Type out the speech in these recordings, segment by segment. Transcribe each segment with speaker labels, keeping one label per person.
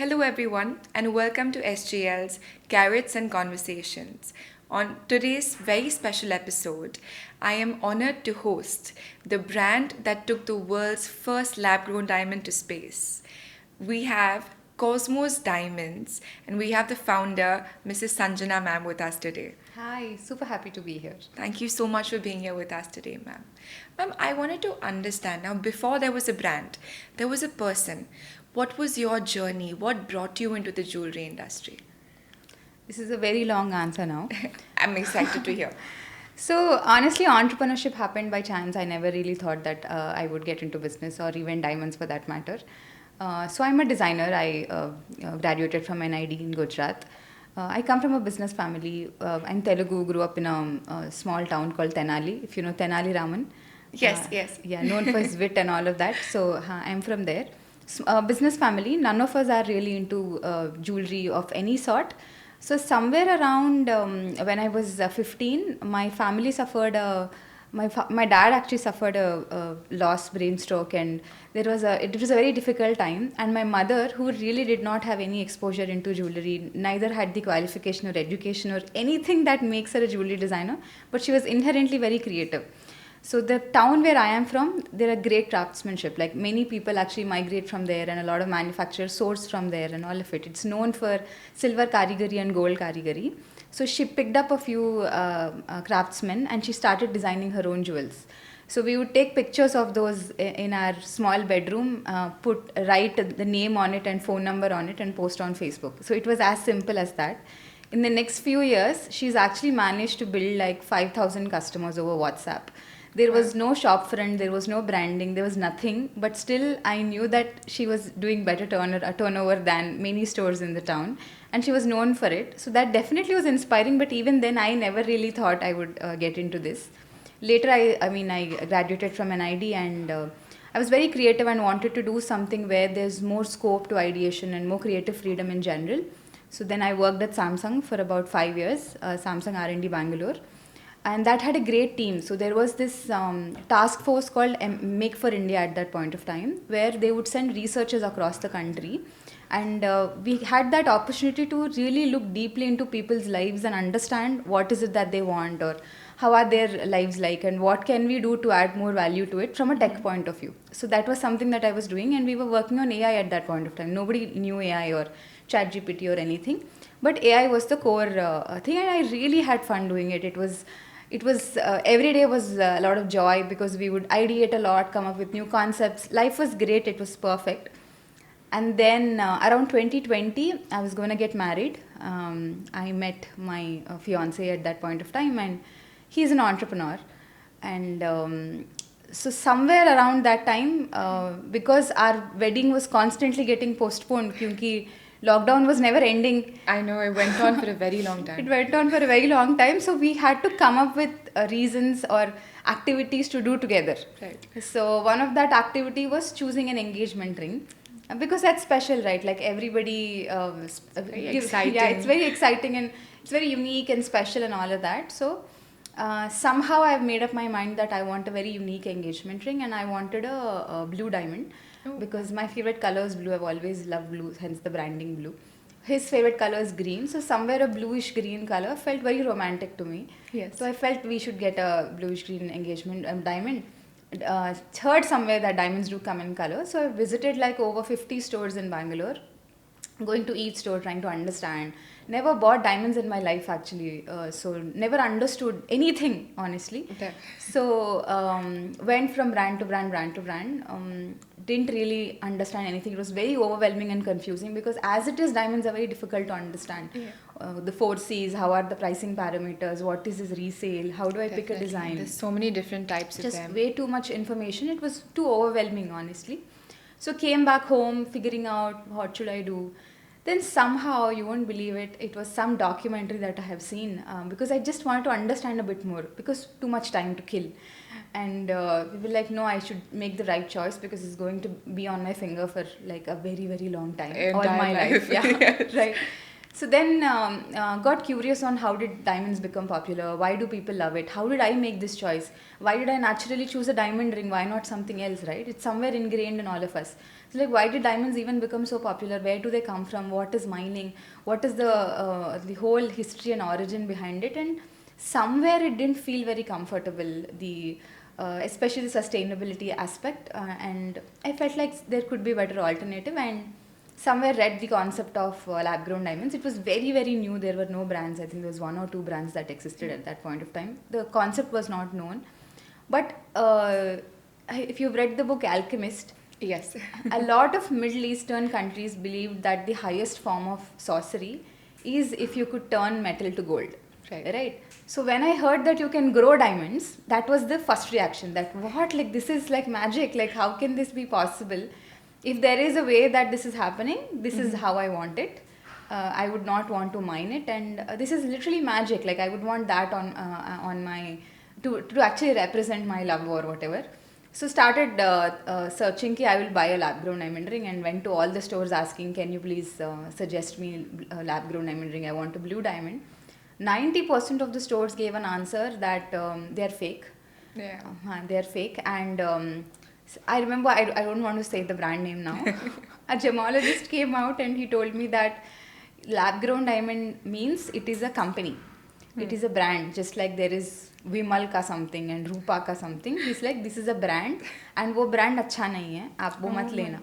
Speaker 1: Hello, everyone, and welcome to SGL's Carats and Conversations. On today's very special episode, I am honored to host the brand that took the world's first lab grown diamond to space. We have Cosmos Diamonds, and we have the founder, Mrs. Sanjana ma'am, with us today.
Speaker 2: Hi, super happy to be here.
Speaker 1: Thank you so much for being here with us today, ma'am. Ma'am, I wanted to understand now, before there was a brand, there was a person. What was your journey? What brought you into the jewelry industry?
Speaker 2: This is a very long answer now.
Speaker 1: I'm excited to hear.
Speaker 2: So, honestly, entrepreneurship happened by chance. I never really thought that I would get into business or even diamonds for that matter. So, I'm a designer. I graduated from NID in Gujarat. I come from a business family. I'm Telugu, grew up in a small town called Tenali, if you know Tenali Raman.
Speaker 1: Yes.
Speaker 2: Yeah, known for his wit and all of that. So, I'm from there. Business family, none of us are really into jewelry of any sort. So somewhere around when I was 15, my family suffered my dad actually suffered a lost brain stroke, and it was a very difficult time. And my mother, who really did not have any exposure into jewelry, neither had the qualification or education or anything that makes her a jewelry designer, but she was inherently very creative. So the town where I am from, there are great craftsmanship. Like many people actually migrate from there, and a lot of manufacturers source from there, and all of it. It's known for silver karigari and gold karigari. So she picked up a few craftsmen, and she started designing her own jewels. So we would take pictures of those in our small bedroom, write the name on it and phone number on it, and post on Facebook. So it was as simple as that. In the next few years, she's actually managed to build like 5,000 customers over WhatsApp. There was no shop front, there was no branding, there was nothing. But still, I knew that she was doing better turnover than many stores in the town. And she was known for it. So that definitely was inspiring. But even then, I never really thought I would get into this. Later, I graduated from NID, and I was very creative and wanted to do something where there's more scope to ideation and more creative freedom in general. So then I worked at Samsung for about 5 years, Samsung R&D Bangalore. And that had a great team. So there was this task force called Make for India at that point of time, where they would send researchers across the country. And we had that opportunity to really look deeply into people's lives and understand what is it that they want, or how are their lives like, and what can we do to add more value to it from a tech point of view. So that was something that I was doing, and we were working on AI at that point of time. Nobody knew AI or ChatGPT or anything, but AI was the core thing, and I really had fun doing it. It was every day was a lot of joy, because we would ideate a lot, come up with new concepts. Life was great. It was perfect. And then around 2020, I was going to get married. I met my fiance at that point of time, and he's an entrepreneur. And so somewhere around that time, because our wedding was constantly getting postponed, because lockdown was never ending.
Speaker 1: I know, it went on for a very long time.
Speaker 2: It went on for a very long time. So we had to come up with reasons or activities to do together.
Speaker 1: Right.
Speaker 2: So one of that activity was choosing an engagement ring. Because that's special, right? Like everybody
Speaker 1: very exciting.
Speaker 2: Yeah, it's very exciting, and it's very unique and special and all of that. So somehow I've made up my mind that I want a very unique engagement ring, and I wanted a blue diamond. Because my favorite color is blue. I've always loved blue, hence the branding blue. His favorite color is green, so somewhere a bluish green color felt very romantic to me.
Speaker 1: Yes.
Speaker 2: So I felt we should get a bluish green engagement diamond. Heard somewhere that diamonds do come in color, so I visited like over 50 stores in Bangalore, going to each store, trying to understand. Never bought diamonds in my life actually, so never understood anything honestly.
Speaker 1: Okay.
Speaker 2: So went from brand to brand. Didn't really understand anything. It was very overwhelming and confusing, because as it is, diamonds are very difficult to understand.
Speaker 1: Yeah.
Speaker 2: The 4Cs, how are the pricing parameters, what is his resale, how do I pick a design.
Speaker 1: There's so many different types
Speaker 2: Just
Speaker 1: of them.
Speaker 2: way too much information. It was too overwhelming honestly. So came back home, figuring out what should I do. Then somehow, you won't believe it, it was some documentary that I have seen, because I just wanted to understand a bit more, because too much time to kill. And we were like, no, I should make the right choice, because it's going to be on my finger for like a very, very long time. All
Speaker 1: Entire
Speaker 2: my life.
Speaker 1: life.
Speaker 2: Yeah,
Speaker 1: Yes.
Speaker 2: right. So then got curious on how did diamonds become popular? Why do people love it? How did I make this choice? Why did I naturally choose a diamond ring? Why not something else, right? It's somewhere ingrained in all of us. So like, why did diamonds even become so popular? Where do they come from? What is mining? What is the whole history and origin behind it? And somewhere it didn't feel very comfortable. The especially the sustainability aspect, and I felt like there could be a better alternative, and somewhere read the concept of lab grown diamonds. It was very very new. There were no brands. I think there was one or two brands that existed at that point of time. The concept was not known, but if you've read the book Alchemist,
Speaker 1: Yes.
Speaker 2: a lot of Middle Eastern countries believed that the highest form of sorcery is if you could turn metal to gold. Right. So when I heard that you can grow diamonds, that was the first reaction. That what, like this is like magic. Like how can this be possible? If there is a way that this is happening, this is how I want it. I would not want to mine it, and this is literally magic. Like I would want that on my to actually represent my love or whatever. So started searching ki I will buy a lab grown diamond ring, and went to all the stores asking, can you please suggest me a lab grown diamond ring? I want a blue diamond. 90% of the stores gave an answer that they are fake.
Speaker 1: Yeah.
Speaker 2: They are fake, and I remember, I don't want to say the brand name now. A gemologist came out and he told me that lab grown diamond means it is a company. It is a brand, just like there is Vimal ka something and Rupa ka something. He's like, this is a brand, and wo brand acha nahi hai, aap wo mat lena.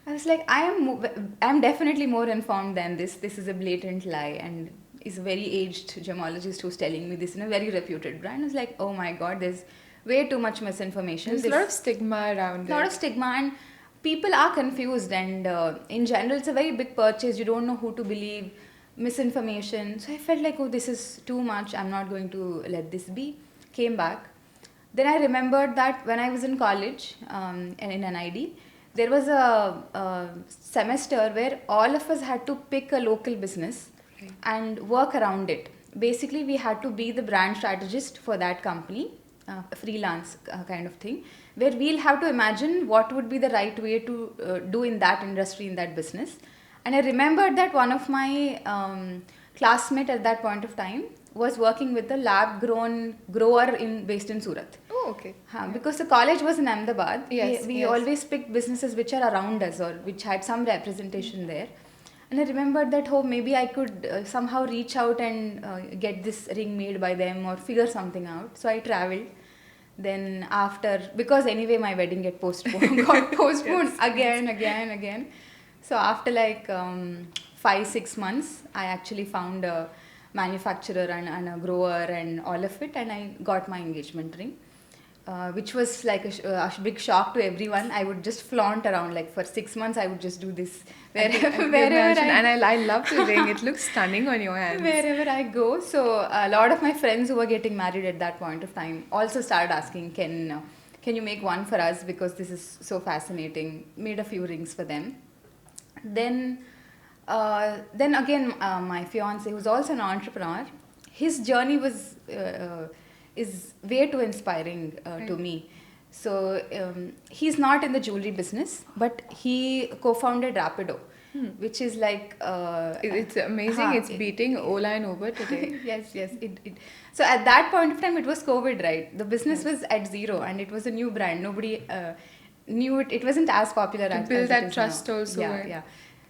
Speaker 2: I was like, I'm definitely more informed than this. This is a blatant lie, and is a very aged gemologist who's telling me this in a very reputed brand. I was like, oh my god, there's way too much misinformation.
Speaker 1: There's a lot of stigma around it.
Speaker 2: A lot of stigma, and people are confused, and in general it's a very big purchase. You don't know who to believe, misinformation. So I felt like, oh, this is too much. I'm not going to let this be. Came back. Then I remembered that when I was in college, and in NID, there was a semester where all of us had to pick a local business and work around it. Basically, we had to be the brand strategist for that company, freelance kind of thing, where we'll have to imagine what would be the right way to do in that industry, in that business. And I remembered that one of my classmates at that point of time was working with a lab grown grower based in Surat.
Speaker 1: Oh, okay.
Speaker 2: Because the college was in Ahmedabad, we
Speaker 1: yes.
Speaker 2: always picked businesses which are around us or which had some representation there. And I remembered that, oh, maybe I could somehow reach out and get this ring made by them or figure something out. So I traveled. Then after, because anyway my wedding got postponed
Speaker 1: Yes.
Speaker 2: again. So after like 5-6 months, I actually found a manufacturer and a grower and all of it, and I got my engagement ring. Which was like a big shock to everyone. I would just flaunt around, like for 6 months I would just do this wherever
Speaker 1: I love the ring. It looks stunning on your hands.
Speaker 2: wherever I go. So a lot of my friends who were getting married at that point of time also started asking, can you make one for us, because this is so fascinating. Made a few rings for them. Then again, my fiance, who's also an entrepreneur, his journey was is way too inspiring to me. So he's not in the jewelry business, but he co-founded Rapido, which is like
Speaker 1: It's amazing. It's beating Ola and Uber today.
Speaker 2: yes. So at that point of time, it was COVID, right? The business was at zero, and it was a new brand. Nobody knew it. It wasn't as popular as
Speaker 1: build
Speaker 2: it
Speaker 1: that
Speaker 2: is
Speaker 1: trust
Speaker 2: now.
Speaker 1: also.
Speaker 2: Yeah.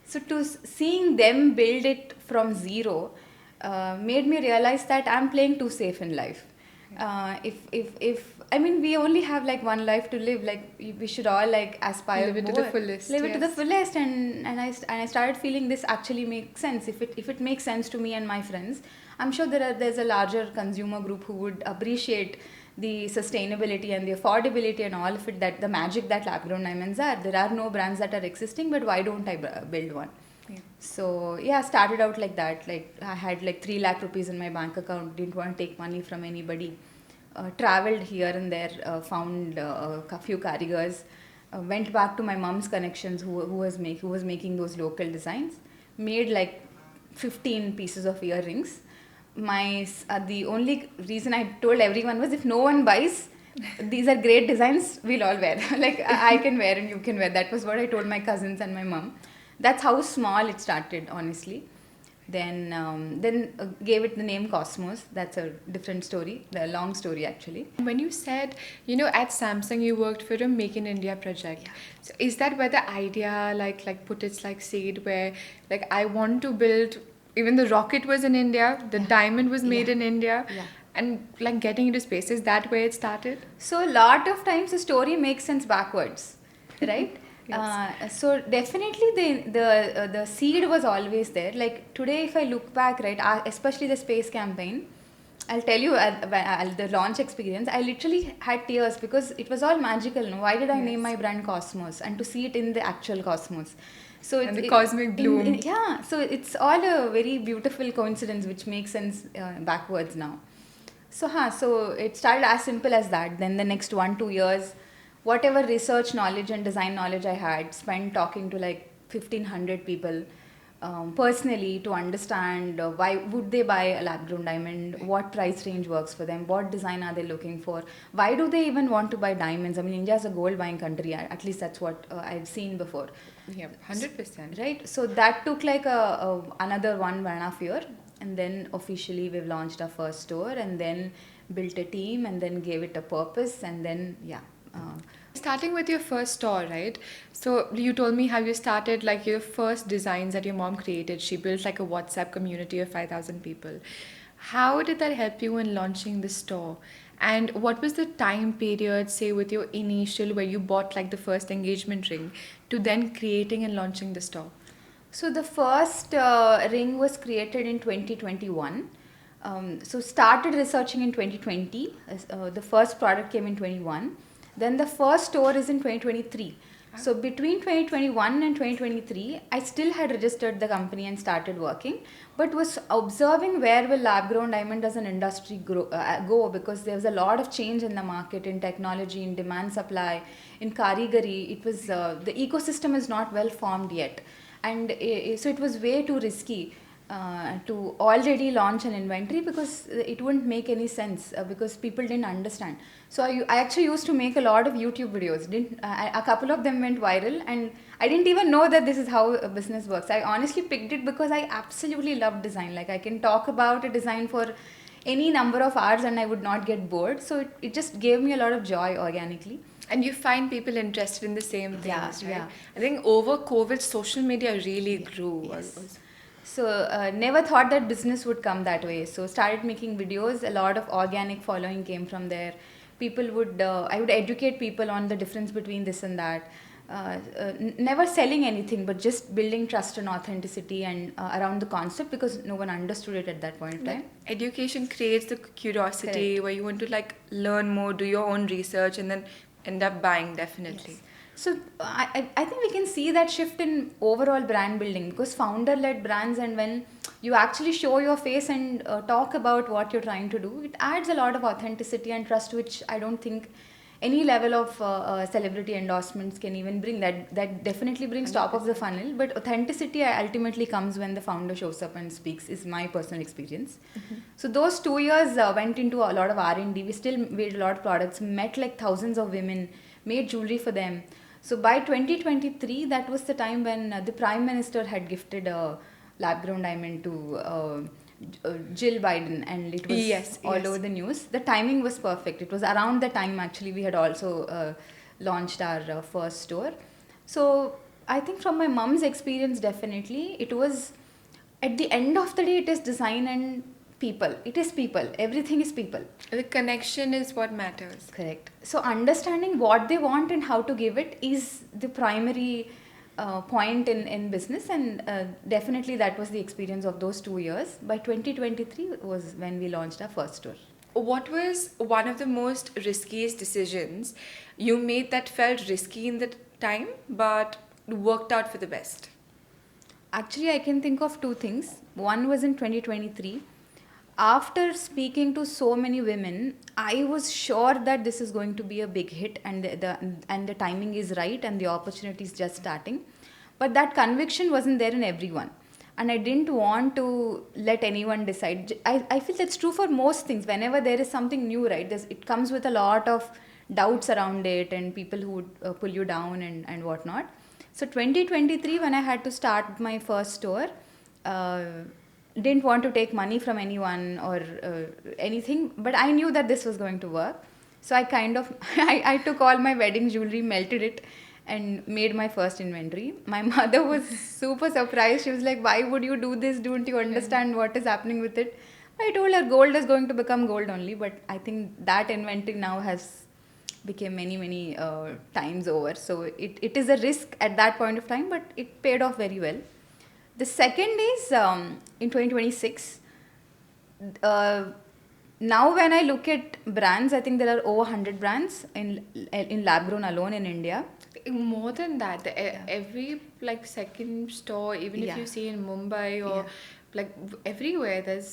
Speaker 2: So seeing them build it from zero made me realize that I'm playing too safe in life. If I mean, we only have like one life to live. Like we should all like aspire
Speaker 1: Live it to
Speaker 2: more.
Speaker 1: the fullest,
Speaker 2: Live it to the
Speaker 1: yes.
Speaker 2: fullest, and I started feeling this actually makes sense. If it makes sense to me and my friends, I'm sure there's a larger consumer group who would appreciate the sustainability and the affordability and all of it, that the magic that lab grown diamonds are. There are no brands that are existing, but why don't I build one?
Speaker 1: Yeah.
Speaker 2: So yeah, started out like that. Like I had like 3 lakh rupees in my bank account. Didn't want to take money from anybody. Traveled here and there. Found a few carigars. Went back to my mom's connections, who was making those local designs. Made like 15 pieces of earrings. The only reason I told everyone was, if no one buys, these are great designs, we'll all wear. Like I can wear and you can wear. That was what I told my cousins and my mom. That's how small it started, honestly. Then gave it the name Cosmos. That's a different story, a long story actually.
Speaker 1: When you said, at Samsung you worked for a Make in India project.
Speaker 2: Yeah.
Speaker 1: So is that where the idea like put its like seed where like I want to build, even the rocket was in India, the diamond was made
Speaker 2: Yeah.
Speaker 1: in India,
Speaker 2: Yeah.
Speaker 1: and like getting into space, is that where it started?
Speaker 2: So a lot of times the story makes sense backwards, right?
Speaker 1: Yes.
Speaker 2: So definitely the seed was always there. Like today, if I look back, right, especially the space campaign, I'll tell you the launch experience. I literally had tears because it was all magical. No? Why did I name
Speaker 1: Yes.
Speaker 2: my brand Cosmos and to see it in the actual cosmos? So
Speaker 1: And the cosmic bloom.
Speaker 2: yeah, so it's all a very beautiful coincidence which makes sense backwards now. So it started as simple as that. Then the next 1-2 years, whatever research knowledge and design knowledge I had, spent talking to like 1,500 people personally to understand why would they buy a lab-grown diamond, what price range works for them, what design are they looking for, why do they even want to buy diamonds? I mean, India is a gold buying country. At least that's what I've seen before.
Speaker 1: Yeah, 100%.
Speaker 2: Right. So that took like another 1.5 year, and then officially we've launched our first store, and then built a team, and then gave it a purpose, and then yeah.
Speaker 1: Starting with your first store, right? So you told me how you started like your first designs that your mom created. She built like a WhatsApp community of 5,000 people. How did that help you in launching the store? And what was the time period, say, with your initial where you bought like the first engagement ring to then creating and launching the store?
Speaker 2: So the first ring was created in 2021. So started researching in 2020. The first product came in 21. Then the first store is in 2023. So between 2021 and 2023, I still had registered the company and started working, but was observing where will lab-grown diamond as an industry go, because there was a lot of change in the market, in technology, in demand supply, in karigari. It was the ecosystem is not well formed yet, and so it was way too risky to already launch an inventory, because it wouldn't make any sense because people didn't understand. So I actually used to make a lot of YouTube videos. A couple of them went viral, and I didn't even know that this is how a business works. I honestly picked it because I absolutely love design. Like I can talk about a design for any number of hours and I would not get bored. So it just gave me a lot of joy organically.
Speaker 1: And you find people interested in the same things,
Speaker 2: Yeah,
Speaker 1: right?
Speaker 2: yeah.
Speaker 1: I think over COVID, social media really grew.
Speaker 2: Yes. So never thought that business would come that way. So started making videos. A lot of organic following came from there. People would I would educate people on the difference between this and that. Never selling anything, but just building trust and authenticity and around the concept, because no one understood it at that point in time.
Speaker 1: Education creates the curiosity.
Speaker 2: Correct.
Speaker 1: Where you want to like learn more, do your own research, and then end up buying, definitely.
Speaker 2: Yes. So I think we can see that shift in overall brand building, because founder-led brands, and when you actually show your face and talk about what you're trying to do, it adds a lot of authenticity and trust, which I don't think any level of celebrity endorsements can even bring. That definitely brings top of the funnel, but authenticity ultimately comes when the founder shows up and speaks, is my personal experience. So those 2 years went into a lot of R&D. We still made a lot of products, met like thousands of women, made jewelry for them. So by 2023, that was the time when the Prime Minister had gifted a lab-grown diamond to Jill Biden, and it was
Speaker 1: Yes,
Speaker 2: all
Speaker 1: yes.
Speaker 2: over the news. The timing was perfect. It was around the time actually we had also launched our first store. So I think from my mom's experience, definitely it was, at the end of the day, it is design and people. It is people. Everything is people.
Speaker 1: The connection is what matters.
Speaker 2: Correct. So understanding what they want and how to give it is the primary point in business, and definitely that was the experience of those 2 years. By 2023 was when we launched our first store.
Speaker 1: What was one of the most riskiest decisions you made that felt risky in the time but worked out for the best?
Speaker 2: Actually, I can think of two things. One was in 2023. After speaking to so many women, I was sure that this is going to be a big hit, and the timing is right, and the opportunity is just starting. But that conviction wasn't there in everyone, and I didn't want to let anyone decide. I feel that's true for most things. Whenever there is something new, right, it comes with a lot of doubts around it, and people who would pull you down and whatnot. So 2023, when I had to start my first store, didn't want to take money from anyone or anything, but I knew that this was going to work. So I kind of I took all my wedding jewelry, melted it, and made my first inventory. My mother was super surprised. She was like, "Why would you do this? Don't you understand what is happening with it?" I told her gold is going to become gold only, but I think that inventory now has became many times over. So it is a risk at that point of time, but it paid off very well. The second is in 2026. Uh, Now when I look at brands, I think there are over 100 brands in lab grown alone in India.
Speaker 1: More than that,
Speaker 2: Yeah.
Speaker 1: every like second store, even if
Speaker 2: Yeah.
Speaker 1: you see in Mumbai or
Speaker 2: Yeah.
Speaker 1: like everywhere, there's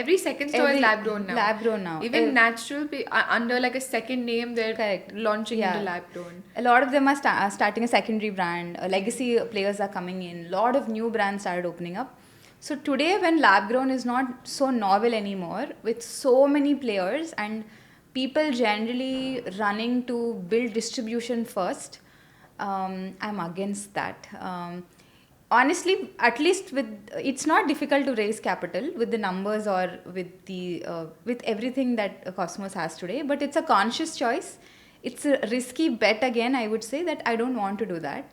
Speaker 1: every second store is lab grown now.
Speaker 2: Lab grown now.
Speaker 1: Even natural under like a second name, they're
Speaker 2: Correct.
Speaker 1: launching into
Speaker 2: Yeah.
Speaker 1: lab grown.
Speaker 2: A lot of them are starting a secondary brand. Legacy players are coming in. A lot of new brands started opening up. So today, when lab grown is not so novel anymore, with so many players and people generally running to build distribution first, I'm against that. Honestly, at least with it's not difficult to raise capital with the numbers or with everything that Cosmos has today, but it's a conscious choice. It's a risky bet again. I would say that I don't want to do that.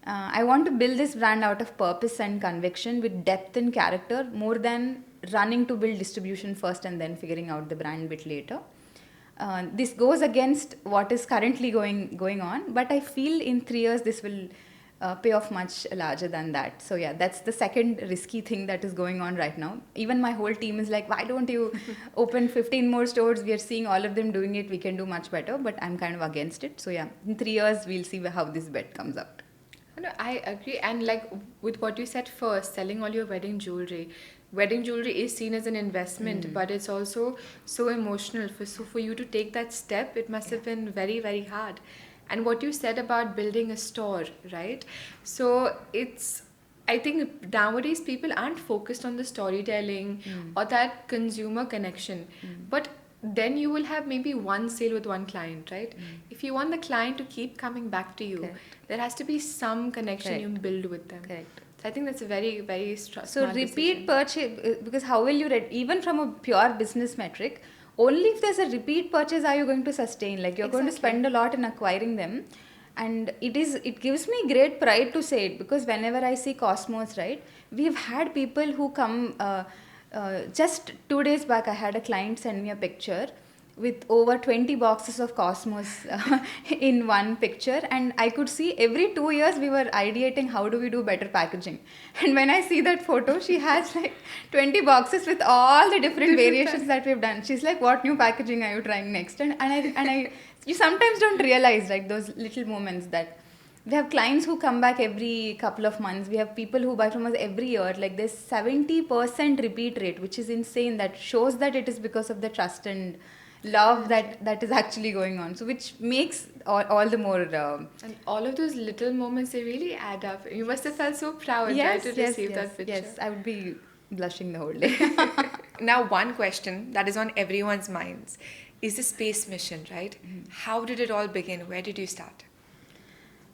Speaker 2: I want to build this brand out of purpose and conviction with depth and character more than running to build distribution first and then figuring out the brand bit later. This goes against what is currently going on, but I feel in 3 years this will pay off much larger than that. So yeah, that's the second risky thing that is going on right now. Even my whole team is like, why don't you open 15 more stores? We are seeing all of them doing it. We can do much better, but I'm kind of against it. So yeah, in 3 years we'll see how this bet comes out.
Speaker 1: No, I agree. And like with what you said first, selling all your wedding jewelry. Wedding jewelry is seen as an investment, but it's also so emotional. For you to take that step, it must have been very, very hard. And what you said about building a store, right? So it's I think nowadays people aren't focused on the storytelling or that consumer connection. But then you will have maybe one sale with one client, right? If you want the client to keep coming back to you,
Speaker 2: Correct.
Speaker 1: there has to be some connection you
Speaker 2: Correct.
Speaker 1: build with them.
Speaker 2: Correct.
Speaker 1: So I think that's a very, very
Speaker 2: So
Speaker 1: smart
Speaker 2: repeat
Speaker 1: decision.
Speaker 2: purchase, because how will you even from a pure business metric, only if there's a repeat purchase are you going to sustain. Like you're going to
Speaker 1: Exactly.
Speaker 2: spend a lot in acquiring them, and it gives me great pride to say it, because whenever I see Cosmos, right, we've had people who come. Just 2 days back, I had a client send me a picture with over 20 boxes of Cosmos in one picture, and I could see every 2 years we were ideating how do we do better packaging. And when I see that photo, she has like 20 boxes with all the different variations that we've done. She's like, what new packaging are you trying next? And I you sometimes don't realize like those little moments that we have clients who come back every couple of months. We have people who buy from us every year. Like there's 70% repeat rate, which is insane. That shows that it is because of the trust and love that is actually going on. So which makes all the more.
Speaker 1: And all of those little moments, they really add up. You must have felt so proud, right, to receive that picture.
Speaker 2: Yes, I would be blushing the whole day.
Speaker 1: Now, one question that is on everyone's minds is the space mission, right? How did it all begin? Where did you start?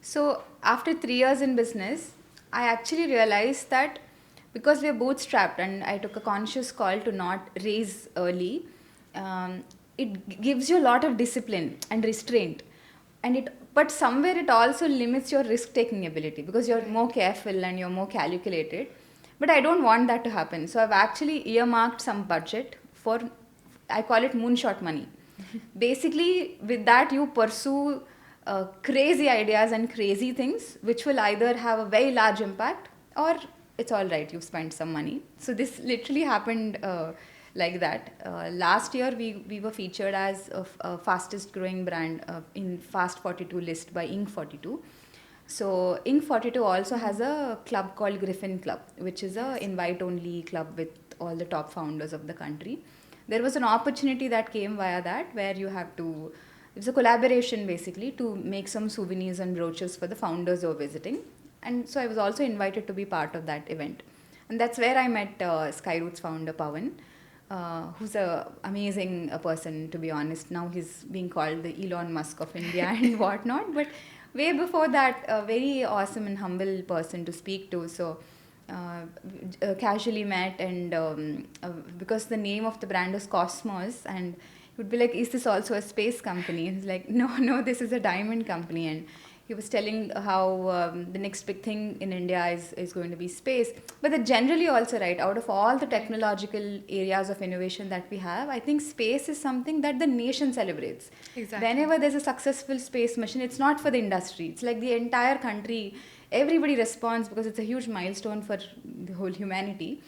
Speaker 2: So after 3 years in business, I actually realized that because we are bootstrapped and I took a conscious call to not raise early, it gives you a lot of discipline and restraint. But somewhere it also limits your risk taking ability because you're more careful and you're more calculated. But I don't want that to happen. So I've actually earmarked some budget for, I call it moonshot money. Basically, with that, you pursue crazy ideas and crazy things, which will either have a very large impact or it's all right, you've spent some money. So this literally happened like that. Last year, we were featured as a fastest growing brand in Fast 42 list by Inc. 42. So Inc. 42 also has a club called Griffin Club, which is a invite-only club with all the top founders of the country. There was an opportunity that came via that where you have to, it's a collaboration basically to make some souvenirs and brooches for the founders who are visiting. And so I was also invited to be part of that event. And that's where I met Skyroots founder Pawan, who's an amazing person, to be honest. Now he's being called the Elon Musk of India and whatnot. But way before that, a very awesome and humble person to speak to. So casually met, and because the name of the brand is Cosmos, and he would be like, "Is this also a space company?" And he's like, "No, no, this is a diamond company." And he was telling how the next big thing in India is going to be space. But they're generally also right. Out of all the technological areas of innovation that we have, I think space is something that the nation celebrates.
Speaker 1: Exactly.
Speaker 2: Whenever there's a successful space mission, it's not for the industry. It's like the entire country, everybody responds because it's a huge milestone for the whole humanity.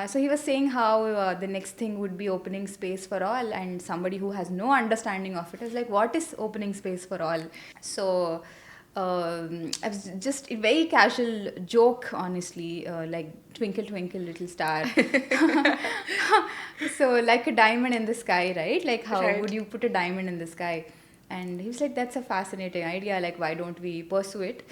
Speaker 2: So he was saying how the next thing would be opening space for all, and somebody who has no understanding of it is like, what is opening space for all? So I was just a very casual joke, honestly, like twinkle twinkle little star. So like a diamond in the sky, right? Like how
Speaker 1: Right.
Speaker 2: would you put a diamond in the sky? And he was like, that's a fascinating idea, like why don't we pursue it?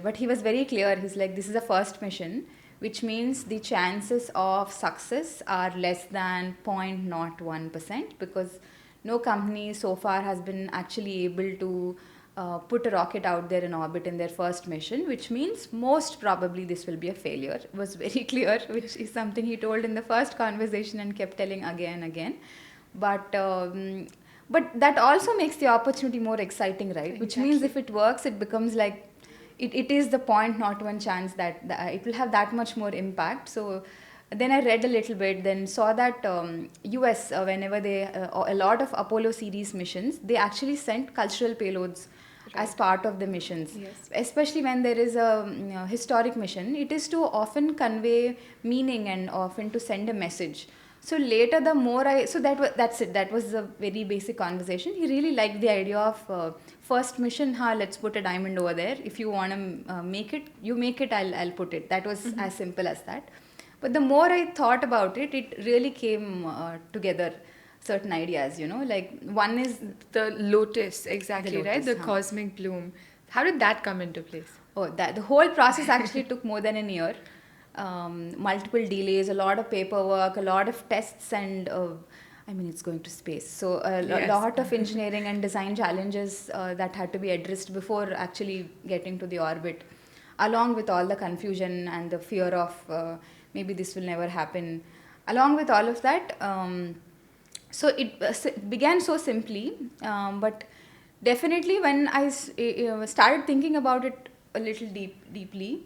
Speaker 2: But he was very clear. He's like, this is a first mission, which means the chances of success are less than 0.01%, because no company so far has been actually able to put a rocket out there in orbit in their first mission, which means most probably this will be a failure. It was very clear, which is something he told in the first conversation and kept telling again and again. But that also makes the opportunity more exciting, right? Which means if it works, it becomes like it is the point not one chance that it will have that much more impact. So then I read a little bit, then saw that US, whenever a lot of Apollo series missions, they actually sent cultural payloads as part of the missions.
Speaker 1: Yes.
Speaker 2: Especially when there is a historic mission, it is to often convey meaning and often to send a message. So later, the more that's it. That was a very basic conversation. He really liked the idea of first mission. Let's put a diamond over there. If you want to make it, you make it. I'll put it. That was as simple as that. But the more I thought about it, it really came together. Certain ideas, like one is
Speaker 1: The lotus, exactly,
Speaker 2: the
Speaker 1: right?
Speaker 2: lotus,
Speaker 1: The cosmic bloom. How did that come into place?
Speaker 2: that the whole process actually took more than a year. Multiple delays, a lot of paperwork, a lot of tests, and I mean, it's going to space. So
Speaker 1: Yes.
Speaker 2: lot of engineering and design challenges that had to be addressed before actually getting to the orbit, along with all the confusion and the fear of maybe this will never happen. Along with all of that, so it began so simply, but definitely when I started thinking about it a little deeply,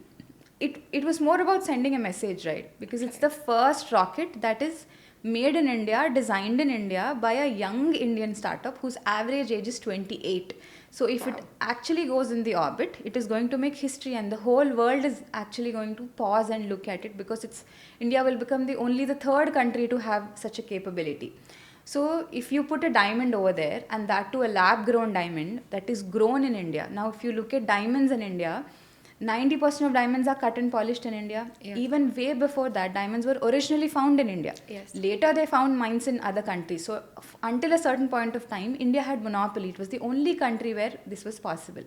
Speaker 2: it was more about sending a message, right? Because it's the first rocket that is made in India, designed in India by a young Indian startup whose average age is 28. So if it actually goes in the orbit, it is going to make history, and the whole world is actually going to pause and look at it, because India will become the third country to have such a capability. So if you put a diamond over there, and that too a lab grown diamond that is grown in India. Now if you look at diamonds in India, 90% of diamonds are cut and polished in India.
Speaker 1: Yeah.
Speaker 2: Even way before that, diamonds were originally found in India.
Speaker 1: Yes.
Speaker 2: Later they found mines in other countries. So until a certain point of time, India had monopoly. It was the only country where this was possible.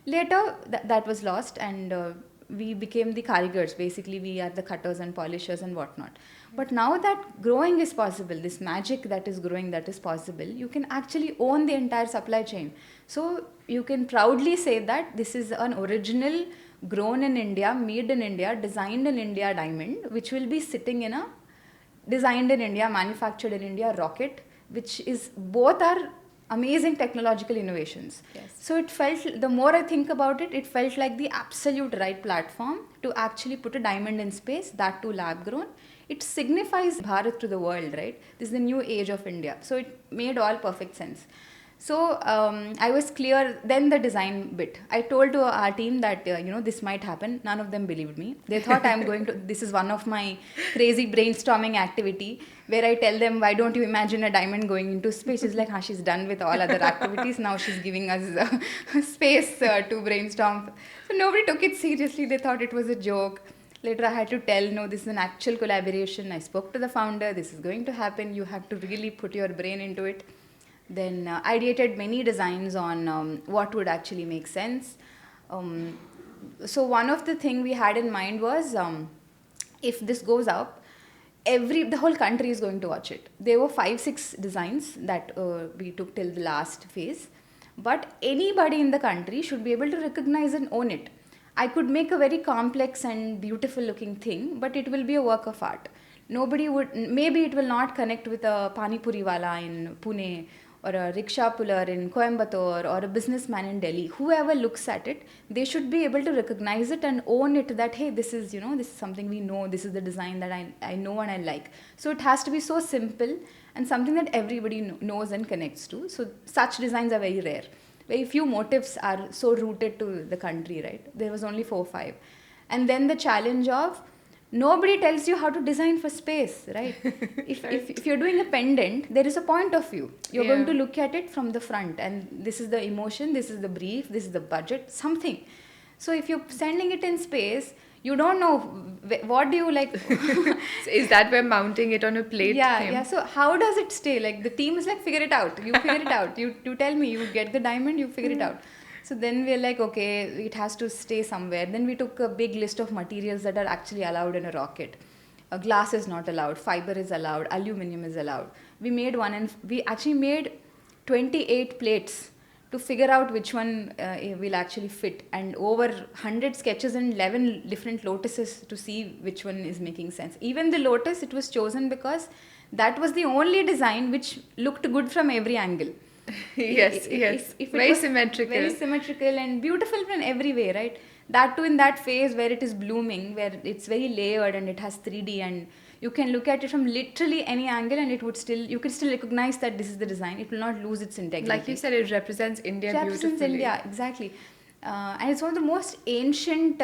Speaker 2: Later that was lost, and we became the karigars. Basically, we are the cutters and polishers and whatnot. But now that growing is possible, this magic that is growing, that is possible, you can actually own the entire supply chain. So you can proudly say that this is an original, grown in India, made in India, designed in India diamond, which will be sitting in a designed in India, manufactured in India rocket, which is both are amazing technological innovations.
Speaker 1: Yes.
Speaker 2: So it felt, the more I think about it, it felt like the absolute right platform to actually put a diamond in space, that too lab grown. It signifies Bharat to the world, right? This is the new age of India. So it made all perfect sense. So I was clear. Then the design bit, I told to our team that this might happen. None of them believed me. They thought I'm going to. This is one of my crazy brainstorming activity where I tell them, why don't you imagine a diamond going into space? She's like, she's done with all other activities. Now she's giving us space to brainstorm. So nobody took it seriously. They thought it was a joke. Later I had to tell, no, this is an actual collaboration. I spoke to the founder. This is going to happen. You have to really put your brain into it. Then ideated many designs on what would actually make sense. So one of the thing we had in mind was, if this goes up, the whole country is going to watch it. There were 5-6 designs that we took till the last phase, but anybody in the country should be able to recognize and own it. I could make a very complex and beautiful looking thing, but it will be a work of art. Nobody would, maybe it will not connect with a pani puri wala in Pune or a rickshaw puller in Coimbatore or a businessman in Delhi. Whoever looks at it, they should be able to recognize it and own it that, hey, this is, this is something we know, this is the design that I know and I like. So it has to be so simple and something that everybody knows and connects to. So such designs are very rare. Very few motifs are so rooted to the country, right? There was only 4 or 5. And then the challenge of nobody tells you how to design for space, right? If you're doing a pendant, there is a point of view. You're going to look at it from the front, and this is the emotion, this is the brief, this is the budget, something. So if you're sending it in space, you don't know what do you like.
Speaker 1: So is that where mounting it on a plate came?
Speaker 2: Yeah. So how does it stay? Like the team is like, figure it out. You figure it out. You tell me. You get the diamond. You figure it out. So then we're like, okay, it has to stay somewhere. Then we took a big list of materials that are actually allowed in a rocket. Glass is not allowed. Fiber is allowed. Aluminum is allowed. We made one, and we actually made 28 plates to figure out which one will actually fit, and over 100 sketches and 11 different lotuses to see which one is making sense. Even the lotus, it was chosen because that was the only design which looked good from every angle.
Speaker 1: Yes. Very symmetrical.
Speaker 2: Very symmetrical and beautiful in every way, right? That too in that phase where it is blooming, where it's very layered and it has 3D, and you can look at it from literally any angle and it would still, you can still recognize that this is the design. It will not lose its integrity.
Speaker 1: Like you said, it represents India beautifully. It represents
Speaker 2: India, exactly. And it's one of the most ancient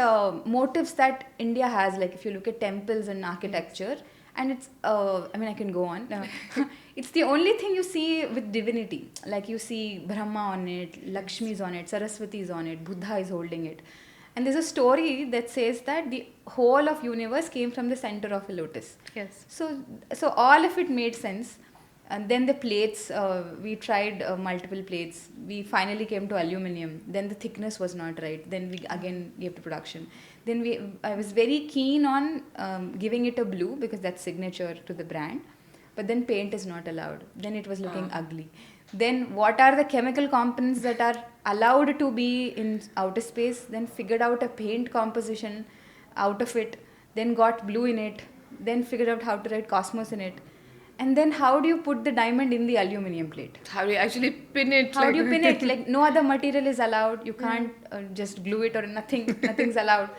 Speaker 2: motifs that India has. Like if you look at temples and architecture, and it's, I can go on. It's the only thing you see with divinity. Like you see Brahma on it, Lakshmi is on it, Saraswati is on it, Buddha is holding it. And there's a story that says that the whole of universe came from the center of a lotus.
Speaker 1: Yes.
Speaker 2: So all of it made sense. And then the plates, we tried multiple plates. We finally came to aluminum. Then the thickness was not right. Then we again gave to production. Then I was very keen on giving it a blue because that's signature to the brand. But then paint is not allowed. Then it was looking ugly. Then what are the chemical components that are allowed to be in outer space? Then figured out a paint composition out of it. Then got blue in it. Then figured out how to write cosmos in it. And then how do you put the diamond in the aluminum plate?
Speaker 1: How do you actually pin it?
Speaker 2: How do you pin it? Like no other material is allowed. You can't just glue it or nothing's allowed.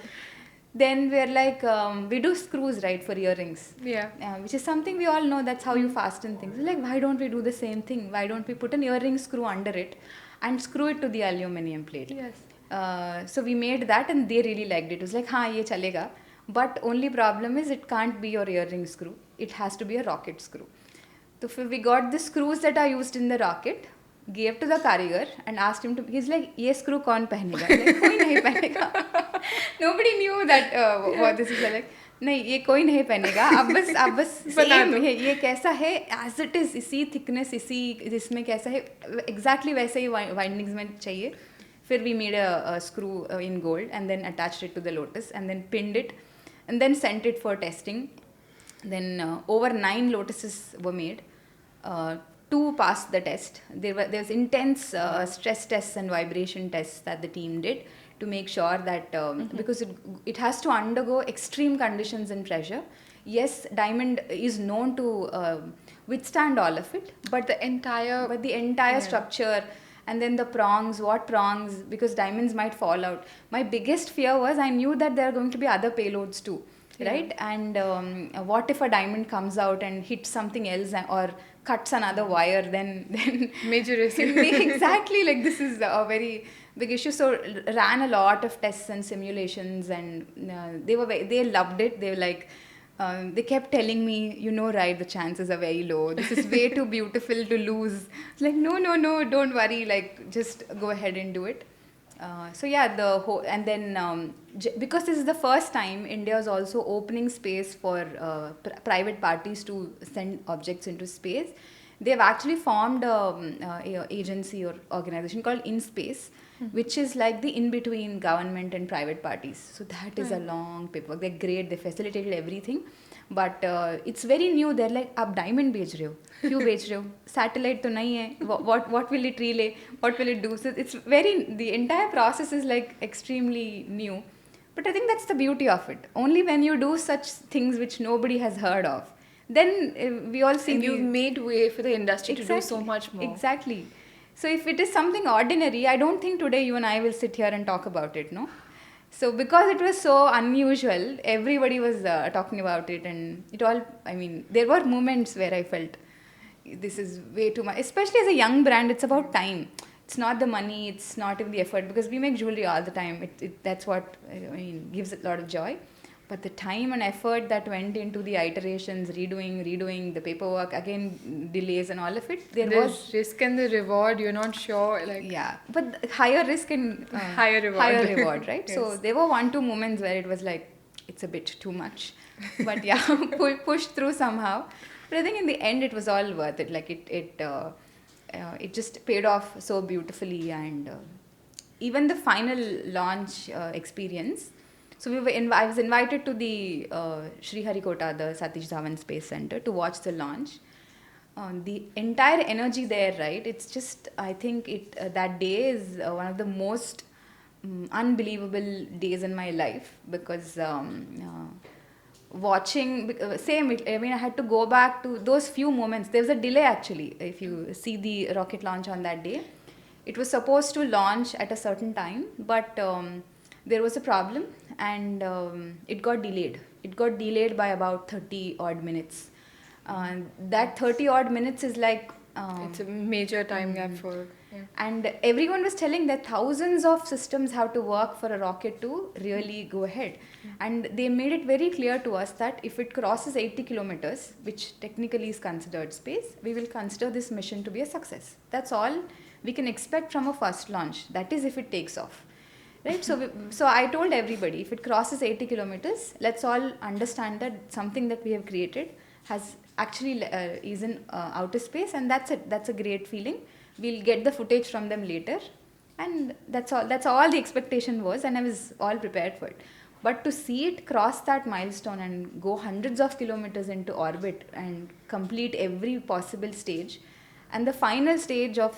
Speaker 2: Then we're like, we do screws, right, for earrings.
Speaker 1: Yeah.
Speaker 2: Which is something we all know, that's how you fasten things. Like, why don't we do the same thing? Why don't we put an earring screw under it and screw it to the aluminum plate?
Speaker 1: Yes.
Speaker 2: So we made that and they really liked it. It was like, ye chalega. But only problem is it can't be your earring screw. It has to be a rocket screw. So we got the screws that are used in the rocket, gave to the karigar and asked him to, he's like, ye screw kaun pehnega? Like, koi nahi pehnega. Nobody knew that what this is like. नहीं ये कोई नहीं पहनेगा अब बस same है ये कैसा है एज इट इज इसी थिकनेस इसी इसमें कैसा है एग्जैक्टली वैसे ही वाइंडिंग्स में चाहिए फिर we made a screw in gold and then attached it to the lotus and then pinned it and then sent it for testing. Then over 9 lotuses were made. 2 passed the test. There was intense stress tests and vibration tests that the team did to make sure that because it has to undergo extreme conditions and pressure. Yes, diamond is known to withstand all of it, but the entire structure and then the prongs, because diamonds might fall out. My biggest fear was I knew that there are going to be other payloads too. Right? And what if a diamond comes out and hits something else or cuts another wire, then
Speaker 1: major issue.
Speaker 2: Exactly, like this is a very big issue. So ran a lot of tests and simulations and they loved it. They were like, they kept telling me, right, the chances are very low. This is way too beautiful to lose. It's like, no, don't worry. Like, just go ahead and do it. So yeah, the whole, and then because this is the first time India is also opening space for private parties to send objects into space, they've actually formed a agency or organization called InSpace, which is like the in-between government and private parties. So that is a long paperwork. They're great. They facilitated everything. But it's very new. They're like, आप diamond बेच रहे हो, क्यों बेच रहे हो? Satellite तो नहीं है. What will it relay? What will it do? So it's the entire process is like extremely new. But I think that's the beauty of it. Only when you do such things which nobody has heard of, then we all see
Speaker 1: And
Speaker 2: the...
Speaker 1: you've made way for the industry to do so
Speaker 2: Exactly.
Speaker 1: much more.
Speaker 2: Exactly. So if it is something ordinary, I don't think today you and I will sit here and talk about it, no? So because it was so unusual, everybody was talking about it, and it all, I mean, there were moments where I felt this is way too much. Especially as a young brand, it's about time. It's not the money, it's not even the effort, because we make jewelry all the time. That's what, I mean, gives a lot of joy. But the time and effort that went into the iterations, redoing the paperwork, again delays and all of it, there
Speaker 1: The
Speaker 2: was...
Speaker 1: risk and the reward, you're not sure. Like,
Speaker 2: Yeah, but higher risk and
Speaker 1: higher reward.
Speaker 2: Higher reward, right?
Speaker 1: Yes.
Speaker 2: So there were 1-2 moments where it was like, it's a bit too much. But yeah, pushed through somehow. But I think in the end, it was all worth it. Like it just paid off so beautifully, and even the final launch experience. So I was invited to the Sriharikota, the Satish Dhawan Space Center, to watch the launch. The entire energy there, right? It's just, I think that day is one of the most unbelievable days in my life, because watching, I mean, I had to go back to those few moments. There was a delay actually. If you see the rocket launch on that day, it was supposed to launch at a certain time, but there was a problem, and it got delayed. It got delayed by about 30 odd minutes. That 30 odd minutes is like...
Speaker 1: it's a major time gap for... Yeah.
Speaker 2: And everyone was telling that thousands of systems have to work for a rocket to really go ahead. And they made it very clear to us that if it crosses 80 kilometers, which technically is considered space, we will consider this mission to be a success. That's all we can expect from a first launch. That is if it takes off. Right? So I told everybody, if it crosses 80 kilometers, let's all understand that something that we have created has actually is in outer space, and that's it. That's a great feeling. We'll get the footage from them later, and that's all the expectation was, and I was all prepared for it. But to see it cross that milestone and go hundreds of kilometers into orbit and complete every possible stage, and the final stage of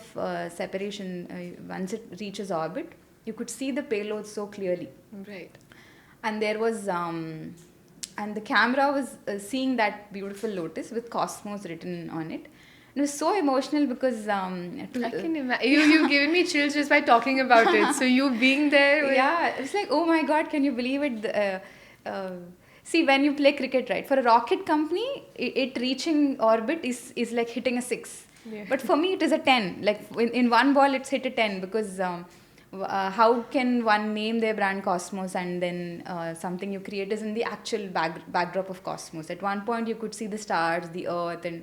Speaker 2: separation, once it reaches orbit, you could see the payload so clearly.
Speaker 1: Right.
Speaker 2: And there was... and the camera was seeing that beautiful lotus with Cosmos written on it. It was so emotional because...
Speaker 1: I can imagine. You've given me chills just by talking about it. So you being there...
Speaker 2: Yeah, it's like, oh my God, can you believe it? See, when you play cricket, right, for a rocket company, it reaching orbit is like hitting a 6. Yeah. But for me, it is a 10. Like in one ball, it's hit a 10, because... how can one name their brand Cosmos, and then something you create is in the actual backdrop of Cosmos. At one point you could see the stars, the earth, and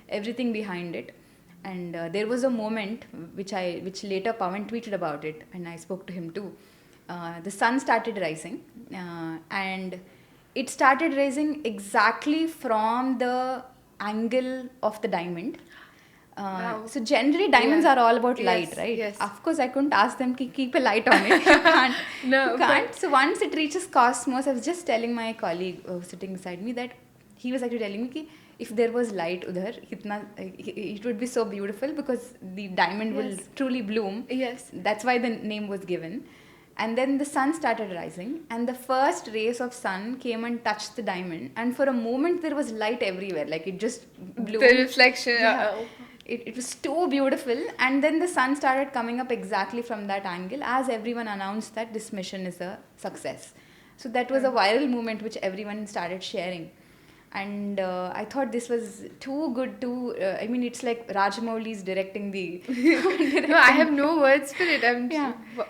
Speaker 2: everything behind it. And there was a moment which later Pawan tweeted about it, and I spoke to him too. The sun started rising, and it started rising exactly from the angle of the diamond.
Speaker 1: Wow.
Speaker 2: So generally diamonds are all about light, right?
Speaker 1: Yes.
Speaker 2: Of course, I couldn't ask them to keep a light on it. You can't.
Speaker 1: No,
Speaker 2: you can't. So once it reaches Cosmos, I was just telling my colleague sitting beside me that he was actually telling me that if there was light udhar, it would be so beautiful, because the diamond will truly bloom.
Speaker 1: Yes.
Speaker 2: That's why the name was given. And then the sun started rising, and the first rays of sun came and touched the diamond, and for a moment there was light everywhere, like it just blew.
Speaker 1: The reflection.
Speaker 2: Yeah. It was too beautiful, and then the sun started coming up exactly from that angle as everyone announced that this mission is a success. So that was a viral moment which everyone started sharing. And I thought this was too good to... I mean, it's like Rajamouli's directing the...
Speaker 1: No, I have no words for it.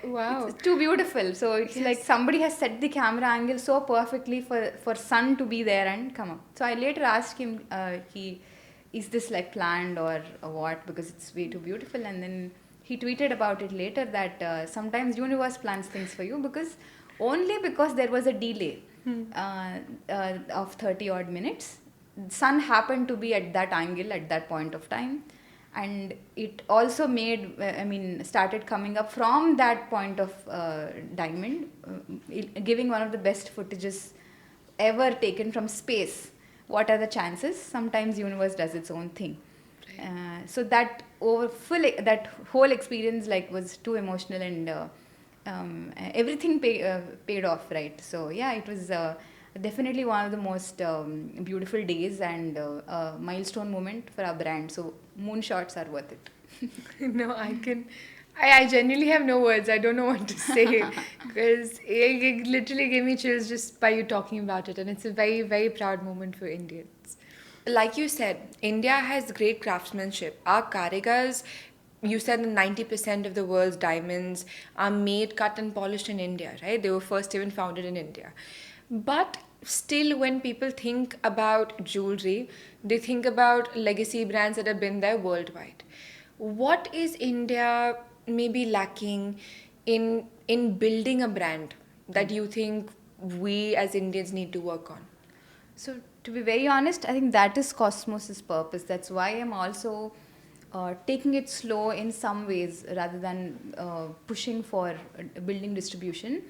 Speaker 1: Wow.
Speaker 2: It's too beautiful. So it's like somebody has set the camera angle so perfectly for sun to be there and come up. So I later asked him, is this like planned or what, because it's way too beautiful. And then he tweeted about it later that sometimes universe plans things for you, because there was a delay of 30 odd minutes. Sun happened to be at that angle at that point of time, and it also started coming up from that point of diamond, giving one of the best footages ever taken from space. What are the chances? Sometimes universe does its own thing. Right. So that whole experience was too emotional, and everything paid off, right? So yeah, it was definitely one of the most beautiful days and milestone moment for our brand. So moonshots are worth it.
Speaker 1: No, I genuinely have no words. I don't know what to say because it literally gave me chills just by you talking about it. And it's a very, very proud moment for Indians. Like you said, India has great craftsmanship. Our karigars, you said that 90% of the world's diamonds are made, cut, and polished in India, right? They were first even founded in India. But still, when people think about jewelry, they think about legacy brands that have been there worldwide. What is India maybe lacking in building a brand that you think we as Indians need to work on?
Speaker 2: So, to be very honest, I think that is Cosmos's purpose. That's why I'm also taking it slow in some ways rather than pushing for building distribution,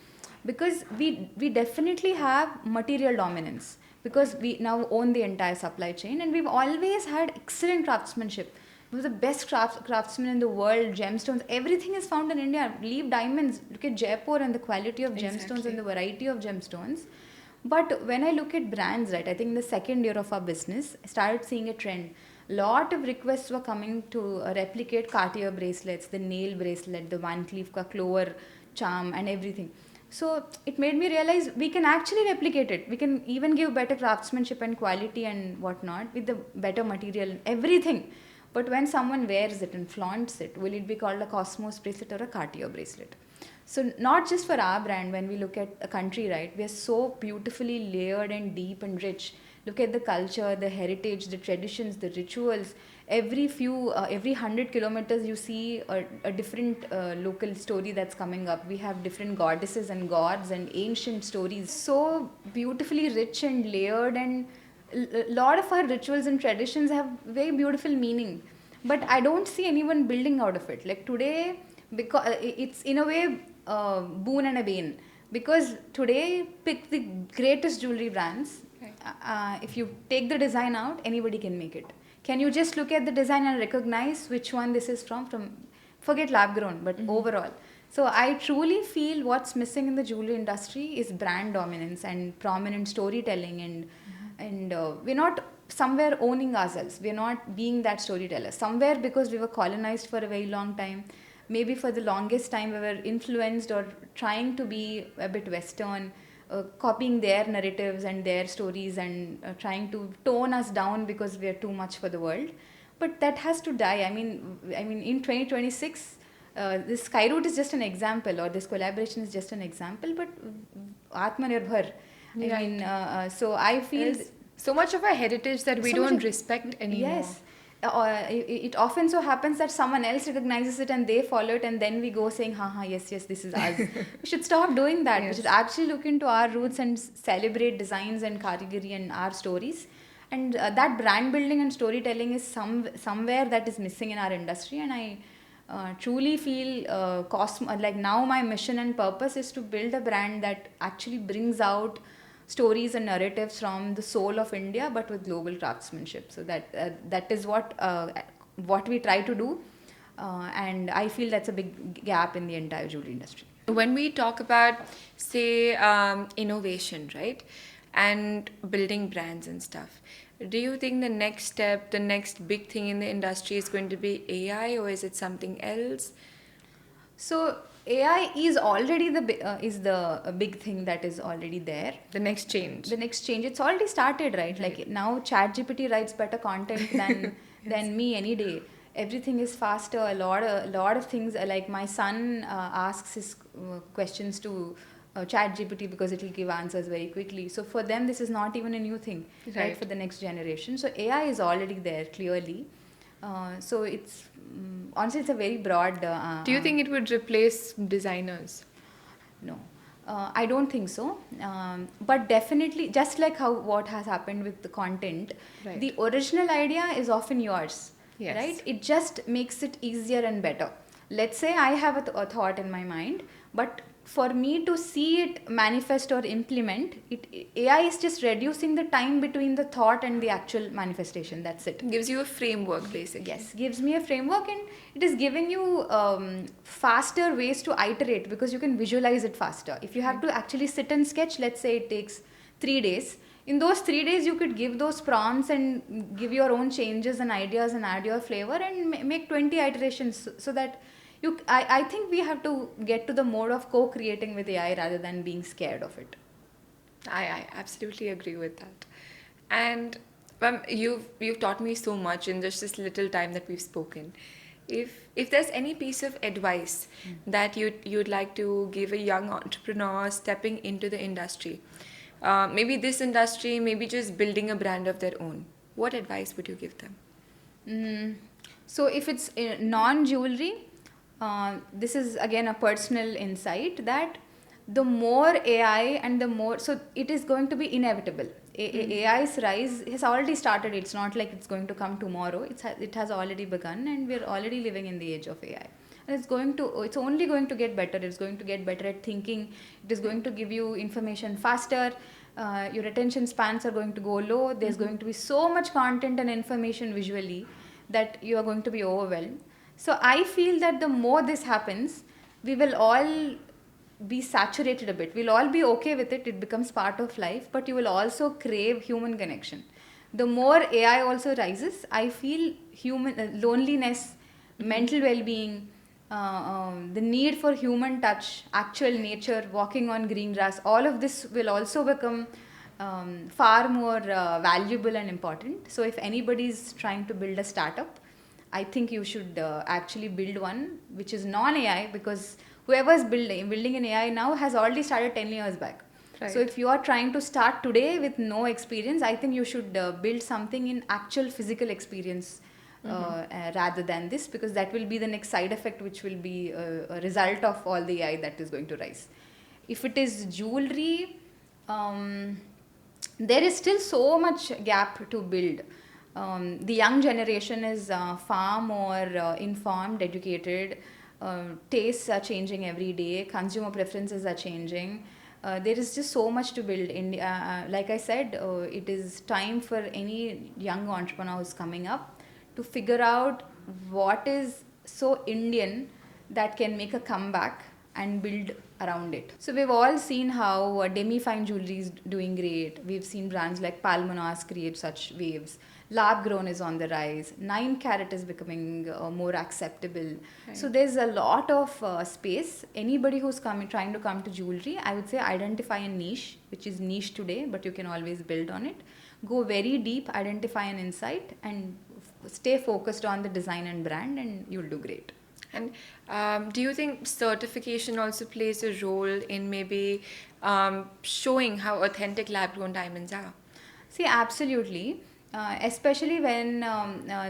Speaker 2: because we definitely have material dominance, because we now own the entire supply chain and we've always had excellent craftsmanship. We're the best craftsmen in the world, gemstones, everything is found in India. Leave diamonds, look at Jaipur and the quality of gemstones
Speaker 1: Exactly.
Speaker 2: and the variety of gemstones. But when I look at brands, right, I think in the second year of our business, I started seeing a trend. Lot of requests were coming to replicate Cartier bracelets, the nail bracelet, the Van Cleef ka clover charm, and everything. So it made me realize we can actually replicate it. We can even give better craftsmanship and quality and whatnot with the better material, everything. But when someone wears it and flaunts it, will it be called a Cosmos bracelet or a Cartier bracelet? So not just for our brand, when we look at a country, right, we are so beautifully layered and deep and rich. Look at the culture, the heritage, the traditions, the rituals. Every 100 kilometers, you see a different local story that's coming up. We have different goddesses and gods and ancient stories. So beautifully rich and layered, and a lot of our rituals and traditions have very beautiful meaning. But I don't see anyone building out of it. Like today, because it's in a way boon and a bane, because today pick the greatest jewelry brands.
Speaker 1: Right.
Speaker 2: If you take the design out, anybody can make it. Can you just look at the design and recognize which one this is from forget lab grown, but overall. So I truly feel what's missing in the jewelry industry is brand dominance and prominent storytelling, and we're not somewhere owning ourselves. We're not being that storyteller somewhere, because we were colonized for a very long time. Maybe for the longest time we were influenced or trying to be a bit western, copying their narratives and their stories, and trying to tone us down because we are too much for the world. But that has to die. I mean in 2026, this Skyroot is just an example, or this collaboration is just an example, but Atmanirbhar.
Speaker 1: Right.
Speaker 2: So I feel
Speaker 1: There's so much of our heritage that we
Speaker 2: so much
Speaker 1: don't
Speaker 2: of-
Speaker 1: respect anymore.
Speaker 2: Yes. It often so happens that someone else recognizes it and they follow it, and then we go saying, ha, yes, this is us. We should stop doing that. We
Speaker 1: Yes.
Speaker 2: should actually look into our roots and celebrate designs and karigari and our stories. And that brand building and storytelling is somewhere that is missing in our industry. And I truly feel like now my mission and purpose is to build a brand that actually brings out stories and narratives from the soul of India, but with global craftsmanship. So that is what we try to do, and I feel that's a big gap in the entire jewelry industry.
Speaker 1: When we talk about, say, innovation, right, and building brands and stuff, do you think the next step, the next big thing in the industry is going to be AI, or is it something else?
Speaker 2: So AI is already the big thing that is already there.
Speaker 1: The next change.
Speaker 2: The next change, it's already started, right? Like now ChatGPT writes better content than me any day. Everything is faster. A lot of things, like my son asks his questions to ChatGPT because it will give answers very quickly. So for them this is not even a new thing, right, for the next generation. So AI is already there clearly. So it's honestly it's a very broad.
Speaker 1: Do you think it would replace designers?
Speaker 2: No, I don't think so. But definitely, just like what has happened with the content,
Speaker 1: Right.
Speaker 2: the original idea is often yours.
Speaker 1: Yes.
Speaker 2: Right? It just makes it easier and better. Let's say I have a thought in my mind, but for me to see it manifest or implement it, AI is just reducing the time between the thought and the actual manifestation. That's it.
Speaker 1: Gives you a framework, basically.
Speaker 2: Yes, gives me a framework, and it is giving you faster ways to iterate because you can visualize it faster. If you have to actually sit and sketch, let's say it takes 3 days. In those 3 days, you could give those prompts and give your own changes and ideas and add your flavor and make 20 iterations, so that I think we have to get to the mode of co-creating with AI rather than being scared of it.
Speaker 1: I absolutely agree with that. And you've taught me so much in just this little time that we've spoken. If there's any piece of advice that you'd like to give a young entrepreneur stepping into the industry, maybe this industry, maybe just building a brand of their own, what advice would you give them?
Speaker 2: So if it's non-jewelry, this is again a personal insight that the more AI and the more, so it is going to be inevitable. AI's rise has already started. It's not like it's going to come tomorrow. It has already begun, and we're already living in the age of AI. And it's only going to get better. It's going to get better at thinking. It is going to give you information faster. Your attention spans are going to go low. There's going to be so much content and information visually that you are going to be overwhelmed. So I feel that the more this happens, we will all be saturated a bit. We'll all be okay with it. It becomes part of life, but you will also crave human connection. The more AI also rises, I feel human loneliness, mental well-being, the need for human touch, actual nature, walking on green grass, all of this will also become far more valuable and important. So if anybody is trying to build a startup, I think you should actually build one which is non-AI, because whoever's building an AI now has already started 10 years back.
Speaker 1: Right.
Speaker 2: So if you are trying to start today with no experience, I think you should build something in actual physical experience rather than this, because that will be the next side effect, which will be a result of all the AI that is going to rise. If it is jewelry, there is still so much gap to build. The young generation is far more informed, educated. Tastes are changing every day. Consumer preferences are changing. There is just so much to build. Like I said, it is time for any young entrepreneur who's coming up to figure out what is so Indian that can make a comeback and build around it. So we've all seen how demi-fine jewelry is doing great. We've seen brands like Palmonas create such waves. Lab grown is on the rise. 9 carat is becoming more acceptable.
Speaker 1: Right.
Speaker 2: So there's a lot of space. Anybody who's trying to come to jewelry, I would say identify a niche, which is niche today, but you can always build on it. Go very deep, identify an insight, and stay focused on the design and brand, and you'll do great.
Speaker 1: And do you think certification also plays a role in maybe showing how authentic lab-grown diamonds are?
Speaker 2: See, absolutely. Especially when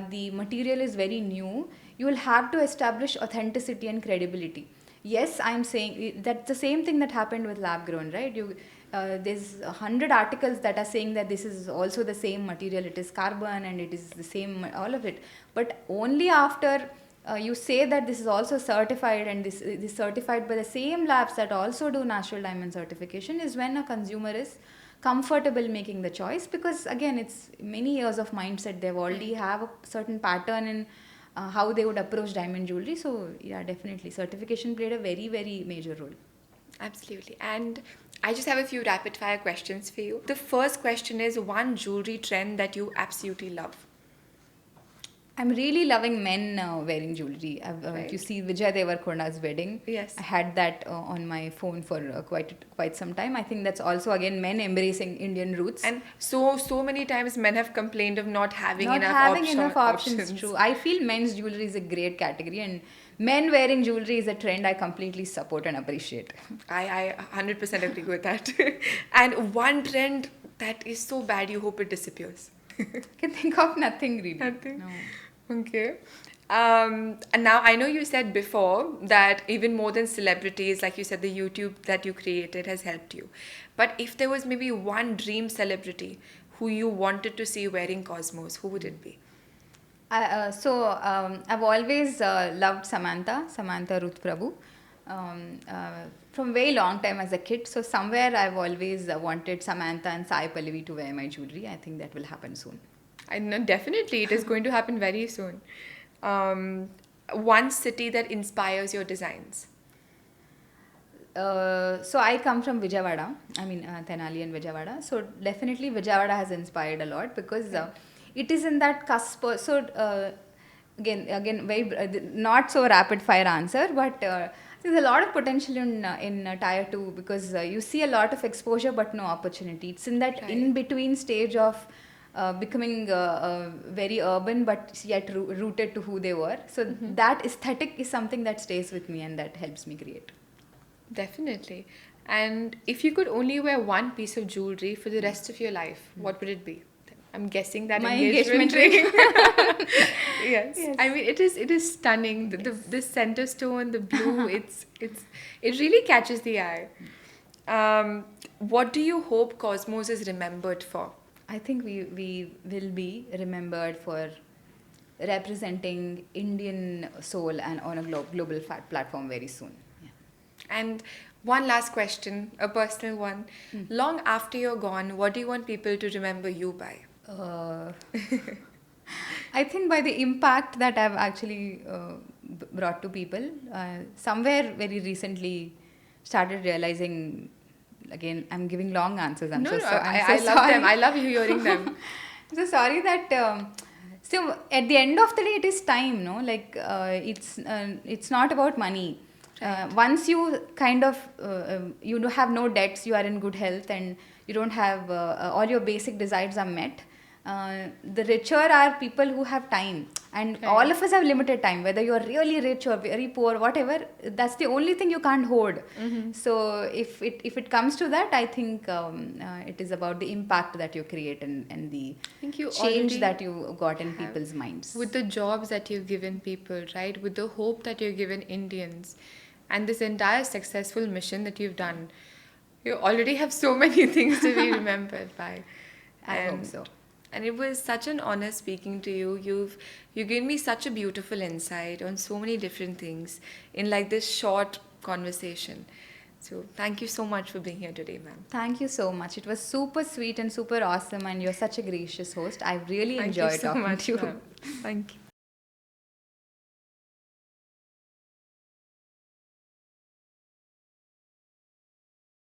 Speaker 2: the material is very new, you will have to establish authenticity and credibility. Yes, I'm saying that's the same thing that happened with lab grown, right? There's 100 articles that are saying that this is also the same material, it is carbon and it is the same, all of it. But only after you say that this is also certified, and this is certified by the same labs that also do natural diamond certification, is when a consumer is comfortable making the choice, because again it's many years of mindset. They've already have a certain pattern in how they would approach diamond jewelry. So yeah, definitely certification played a very, very major role.
Speaker 1: Absolutely. And I just have a few rapid fire questions for you. The first question is one jewelry trend that you absolutely love.
Speaker 2: I'm really loving men wearing jewelry.
Speaker 1: Right.
Speaker 2: If you see Vijay Devarkonda's wedding,
Speaker 1: Yes.
Speaker 2: I had that on my phone for quite some time. I think that's also again men embracing Indian roots.
Speaker 1: And so many times men have complained of not having
Speaker 2: Not
Speaker 1: enough
Speaker 2: having enough options. True. I feel men's jewelry is a great category, and men wearing jewelry is a trend I completely support and appreciate.
Speaker 1: I 100% agree with that. And one trend that is so bad you hope it disappears.
Speaker 2: I can think of nothing really.
Speaker 1: Nothing?
Speaker 2: No.
Speaker 1: Okay. And now I know you said before that even more than celebrities, like you said, the YouTube that you created has helped you. But if there was maybe one dream celebrity who you wanted to see wearing Cosmos, who would it be?
Speaker 2: I've always loved Samantha Ruth Prabhu. from very long time as a kid. So somewhere I've always wanted Samantha and Sai Pallavi to wear my jewelry. I think that will happen soon.
Speaker 1: I know, definitely, it is going to happen very soon. One city that inspires your designs.
Speaker 2: So I come from Vijayawada. I mean, Tenali and Vijayawada. So definitely Vijayawada has inspired a lot because it is in that cusp. So again, very not so rapid fire answer, but there's a lot of potential in tier 2 because you see a lot of exposure but no opportunity. It's in that in between stage of becoming very urban but yet rooted to who they were. So that aesthetic is something that stays with me and that helps me create.
Speaker 1: Definitely. And if you could only wear one piece of jewelry for the rest of your life, what would it be? I'm guessing that
Speaker 2: My
Speaker 1: engagement ring. Yes.
Speaker 2: Yes.
Speaker 1: I mean, it is stunning. The center stone, the blue, it really catches the eye. What do you hope Cosmos is remembered for?
Speaker 2: I think we will be remembered for representing Indian soul and on a global platform very soon. Yeah.
Speaker 1: And one last question, a personal one. Long after you're gone, what do you want people to remember you by?
Speaker 2: I think by the impact that I've actually brought to people. Somewhere very recently started realizing, again, I'm giving long answers. I'm
Speaker 1: No,
Speaker 2: so
Speaker 1: no,
Speaker 2: sorry.
Speaker 1: I love them. I love hearing them.
Speaker 2: I'm so sorry that. So at the end of the day, it is time, no? Like it's not about money. Once you kind of you have no debts, you are in good health, and you don't have all your basic desires are met. The richer are people who have time, and all of us have limited time, whether you're really rich or very poor, whatever. That's the only thing you can't hoard. So if it comes to that, I think it is about the impact that you create and the change that you got in people's minds.
Speaker 1: With the jobs that you've given people, right? With the hope that you've given Indians, and this entire successful mission that you've done, you already have so many things to be remembered by.
Speaker 2: I hope so.
Speaker 1: And it was such an honor speaking to you. You gave me such a beautiful insight on so many different things in like this short conversation. So thank you so much for being here today, ma'am.
Speaker 2: Thank you so much. It was super sweet and super awesome, and you're such a gracious host. I really enjoyed talking to you.
Speaker 1: Thank you.